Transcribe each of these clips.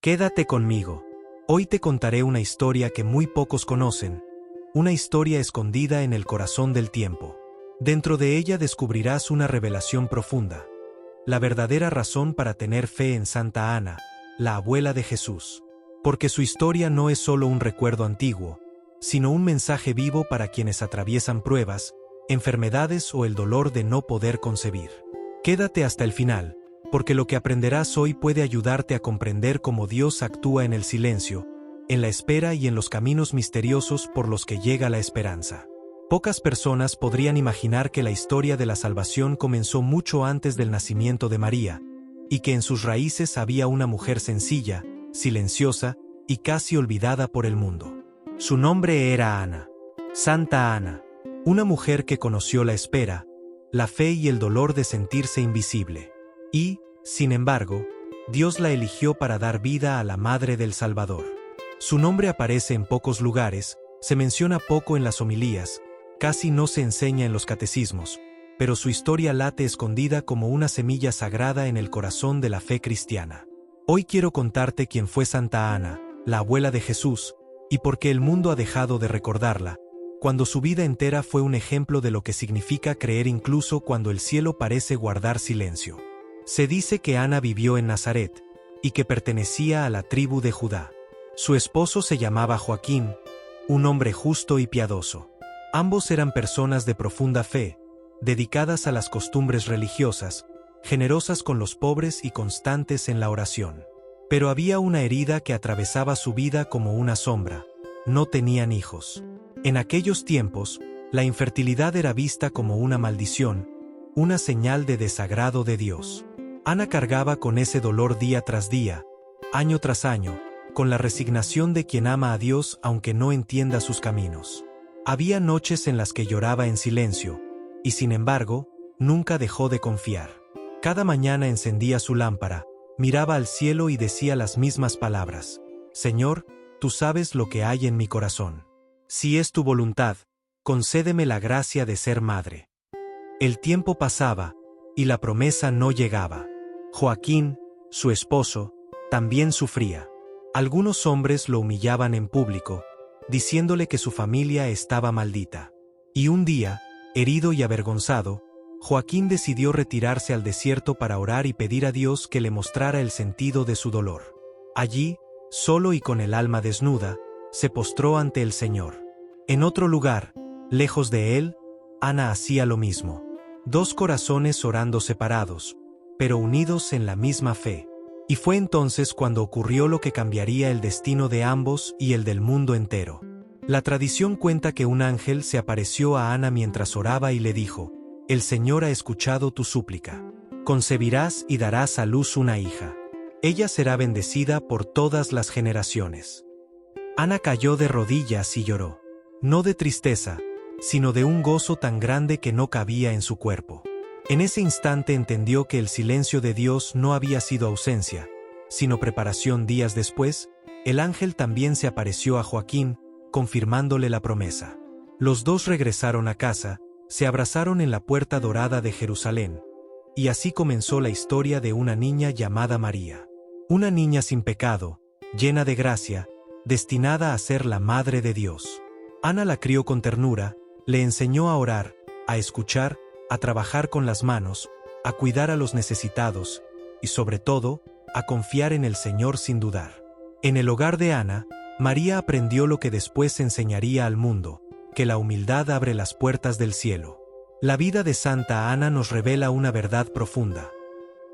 Quédate conmigo. Hoy te contaré una historia que muy pocos conocen, una historia escondida en el corazón del tiempo. Dentro de ella descubrirás una revelación profunda, la verdadera razón para tener fe en Santa Ana, la abuela de Jesús. Porque su historia no es solo un recuerdo antiguo, sino un mensaje vivo para quienes atraviesan pruebas, enfermedades o el dolor de no poder concebir. Quédate hasta el final, porque lo que aprenderás hoy puede ayudarte a comprender cómo Dios actúa en el silencio, en la espera y en los caminos misteriosos por los que llega la esperanza. Pocas personas podrían imaginar que la historia de la salvación comenzó mucho antes del nacimiento de María, y que en sus raíces había una mujer sencilla, silenciosa y casi olvidada por el mundo. Su nombre era Ana, Santa Ana, una mujer que conoció la espera, la fe y el dolor de sentirse invisible. Y, sin embargo, Dios la eligió para dar vida a la Madre del Salvador. Su nombre aparece en pocos lugares, se menciona poco en las homilías, casi no se enseña en los catecismos, pero su historia late escondida como una semilla sagrada en el corazón de la fe cristiana. Hoy quiero contarte quién fue Santa Ana, la abuela de Jesús, y por qué el mundo ha dejado de recordarla, cuando su vida entera fue un ejemplo de lo que significa creer incluso cuando el cielo parece guardar silencio. Se dice que Ana vivió en Nazaret, y que pertenecía a la tribu de Judá. Su esposo se llamaba Joaquín, un hombre justo y piadoso. Ambos eran personas de profunda fe, dedicadas a las costumbres religiosas, generosas con los pobres y constantes en la oración. Pero había una herida que atravesaba su vida como una sombra: no tenían hijos. En aquellos tiempos, la infertilidad era vista como una maldición, una señal de desagrado de Dios. Ana cargaba con ese dolor día tras día, año tras año, con la resignación de quien ama a Dios aunque no entienda sus caminos. Había noches en las que lloraba en silencio, y sin embargo, nunca dejó de confiar. Cada mañana encendía su lámpara, miraba al cielo y decía las mismas palabras: Señor, tú sabes lo que hay en mi corazón. Si es tu voluntad, concédeme la gracia de ser madre. El tiempo pasaba, y la promesa no llegaba. Joaquín, su esposo, también sufría. Algunos hombres lo humillaban en público, diciéndole que su familia estaba maldita. Y un día, herido y avergonzado, Joaquín decidió retirarse al desierto para orar y pedir a Dios que le mostrara el sentido de su dolor. Allí, solo y con el alma desnuda, se postró ante el Señor. En otro lugar, lejos de él, Ana hacía lo mismo. Dos corazones orando separados, pero unidos en la misma fe. Y fue entonces cuando ocurrió lo que cambiaría el destino de ambos y el del mundo entero. La tradición cuenta que un ángel se apareció a Ana mientras oraba y le dijo: El Señor ha escuchado tu súplica. Concebirás y darás a luz una hija. Ella será bendecida por todas las generaciones. Ana cayó de rodillas y lloró. No de tristeza, sino de un gozo tan grande que no cabía en su cuerpo. En ese instante entendió que el silencio de Dios no había sido ausencia, sino preparación. Días después, el ángel también se apareció a Joaquín, confirmándole la promesa. Los dos regresaron a casa, se abrazaron en la puerta dorada de Jerusalén, y así comenzó la historia de una niña llamada María. Una niña sin pecado, llena de gracia, destinada a ser la madre de Dios. Ana la crió con ternura, le enseñó a orar, a escuchar, a trabajar con las manos, a cuidar a los necesitados, y sobre todo, a confiar en el Señor sin dudar. En el hogar de Ana, María aprendió lo que después enseñaría al mundo: que la humildad abre las puertas del cielo. La vida de Santa Ana nos revela una verdad profunda.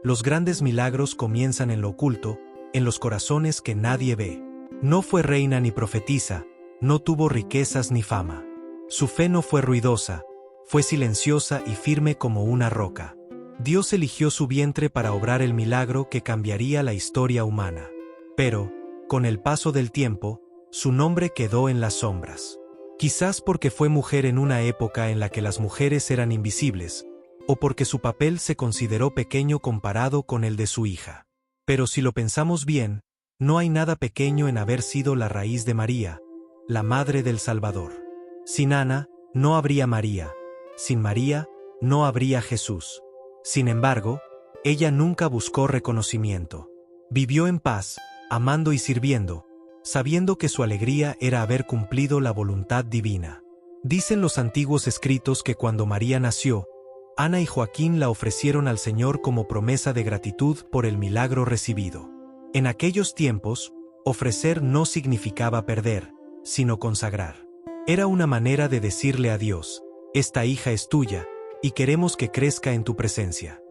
Los grandes milagros comienzan en lo oculto, en los corazones que nadie ve. No fue reina ni profetisa, no tuvo riquezas ni fama. Su fe no fue ruidosa, fue silenciosa y firme como una roca. Dios eligió su vientre para obrar el milagro que cambiaría la historia humana. Pero, con el paso del tiempo, su nombre quedó en las sombras. Quizás porque fue mujer en una época en la que las mujeres eran invisibles, o porque su papel se consideró pequeño comparado con el de su hija. Pero si lo pensamos bien, no hay nada pequeño en haber sido la raíz de María, la madre del Salvador. Sin Ana, no habría María. Sin María, no habría Jesús. Sin embargo, ella nunca buscó reconocimiento. Vivió en paz, amando y sirviendo, sabiendo que su alegría era haber cumplido la voluntad divina. Dicen los antiguos escritos que cuando María nació, Ana y Joaquín la ofrecieron al Señor como promesa de gratitud por el milagro recibido. En aquellos tiempos, ofrecer no significaba perder, sino consagrar. Era una manera de decirle a Dios: esta hija es tuya, y queremos que crezca en tu presencia.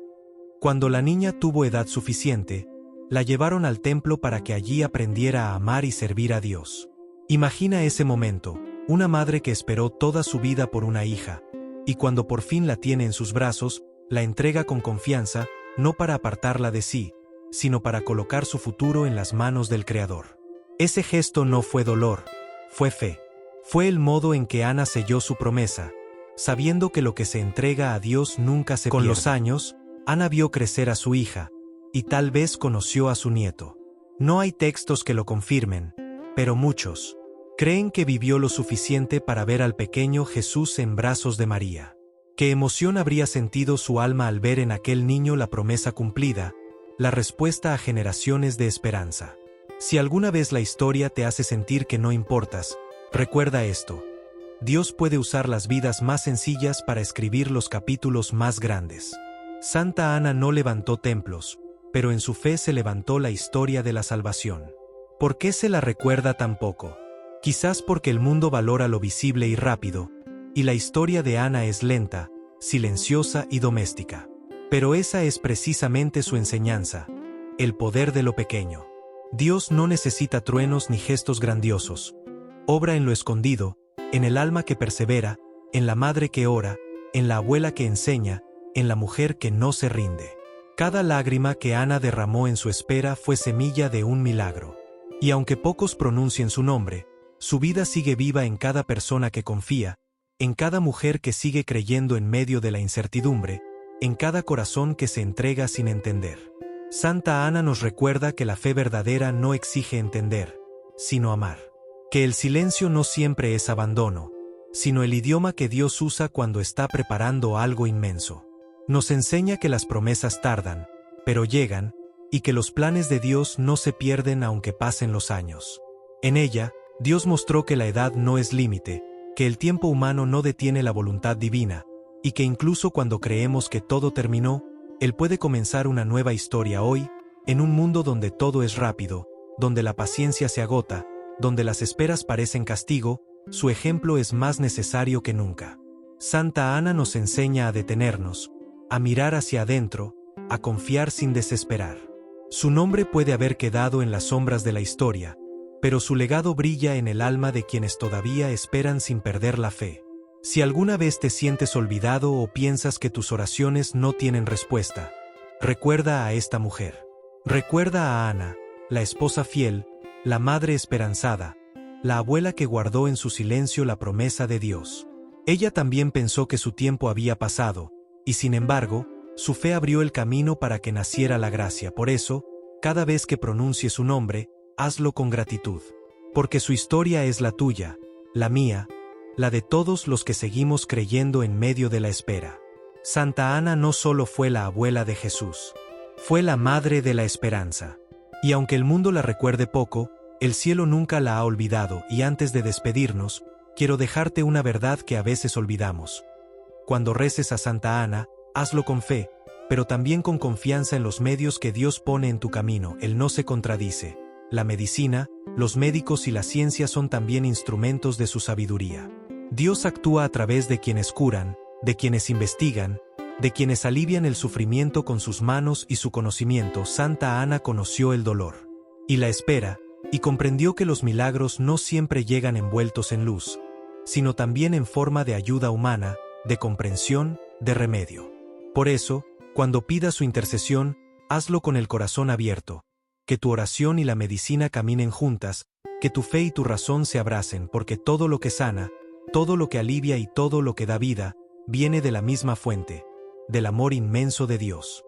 Cuando la niña tuvo edad suficiente, la llevaron al templo para que allí aprendiera a amar y servir a Dios. Imagina ese momento, una madre que esperó toda su vida por una hija, y cuando por fin la tiene en sus brazos, la entrega con confianza, no para apartarla de sí, sino para colocar su futuro en las manos del Creador. Ese gesto no fue dolor, fue fe. Fue el modo en que Ana selló su promesa, sabiendo que lo que se entrega a Dios nunca se pierde. Con los años, Ana vio crecer a su hija, y tal vez conoció a su nieto. No hay textos que lo confirmen, pero muchos creen que vivió lo suficiente para ver al pequeño Jesús en brazos de María. ¿Qué emoción habría sentido su alma al ver en aquel niño la promesa cumplida, la respuesta a generaciones de esperanza? Si alguna vez la historia te hace sentir que no importas, recuerda esto: Dios puede usar las vidas más sencillas para escribir los capítulos más grandes. Santa Ana no levantó templos, pero en su fe se levantó la historia de la salvación. ¿Por qué se la recuerda tan poco? Quizás porque el mundo valora lo visible y rápido, y la historia de Ana es lenta, silenciosa y doméstica. Pero esa es precisamente su enseñanza: el poder de lo pequeño. Dios no necesita truenos ni gestos grandiosos. Obra en lo escondido, en el alma que persevera, en la madre que ora, en la abuela que enseña, en la mujer que no se rinde. Cada lágrima que Ana derramó en su espera fue semilla de un milagro. Y aunque pocos pronuncien su nombre, su vida sigue viva en cada persona que confía, en cada mujer que sigue creyendo en medio de la incertidumbre, en cada corazón que se entrega sin entender. Santa Ana nos recuerda que la fe verdadera no exige entender, sino amar. Que el silencio no siempre es abandono, sino el idioma que Dios usa cuando está preparando algo inmenso. Nos enseña que las promesas tardan, pero llegan, y que los planes de Dios no se pierden aunque pasen los años. En ella, Dios mostró que la edad no es límite, que el tiempo humano no detiene la voluntad divina, y que incluso cuando creemos que todo terminó, Él puede comenzar una nueva historia hoy, en un mundo donde todo es rápido, donde la paciencia se agota, donde las esperas parecen castigo. Su ejemplo es más necesario que nunca. Santa Ana nos enseña a detenernos, a mirar hacia adentro, a confiar sin desesperar. Su nombre puede haber quedado en las sombras de la historia, pero su legado brilla en el alma de quienes todavía esperan sin perder la fe. Si alguna vez te sientes olvidado o piensas que tus oraciones no tienen respuesta, recuerda a esta mujer. Recuerda a Ana, la esposa fiel, la madre esperanzada, la abuela que guardó en su silencio la promesa de Dios. Ella también pensó que su tiempo había pasado, y sin embargo, su fe abrió el camino para que naciera la gracia. Por eso, cada vez que pronuncie su nombre, hazlo con gratitud. Porque su historia es la tuya, la mía, la de todos los que seguimos creyendo en medio de la espera. Santa Ana no solo fue la abuela de Jesús, fue la madre de la esperanza. Y aunque el mundo la recuerde poco, el cielo nunca la ha olvidado. Y antes de despedirnos, quiero dejarte una verdad que a veces olvidamos. Cuando reces a Santa Ana, hazlo con fe, pero también con confianza en los medios que Dios pone en tu camino. Él no se contradice. La medicina, los médicos y la ciencia son también instrumentos de su sabiduría. Dios actúa a través de quienes curan, de quienes investigan, de quienes alivian el sufrimiento con sus manos y su conocimiento. Santa Ana conoció el dolor y la espera, y comprendió que los milagros no siempre llegan envueltos en luz, sino también en forma de ayuda humana, de comprensión, de remedio. Por eso, cuando pidas su intercesión, hazlo con el corazón abierto. Que tu oración y la medicina caminen juntas, que tu fe y tu razón se abracen, porque todo lo que sana, todo lo que alivia y todo lo que da vida, viene de la misma fuente, del amor inmenso de Dios.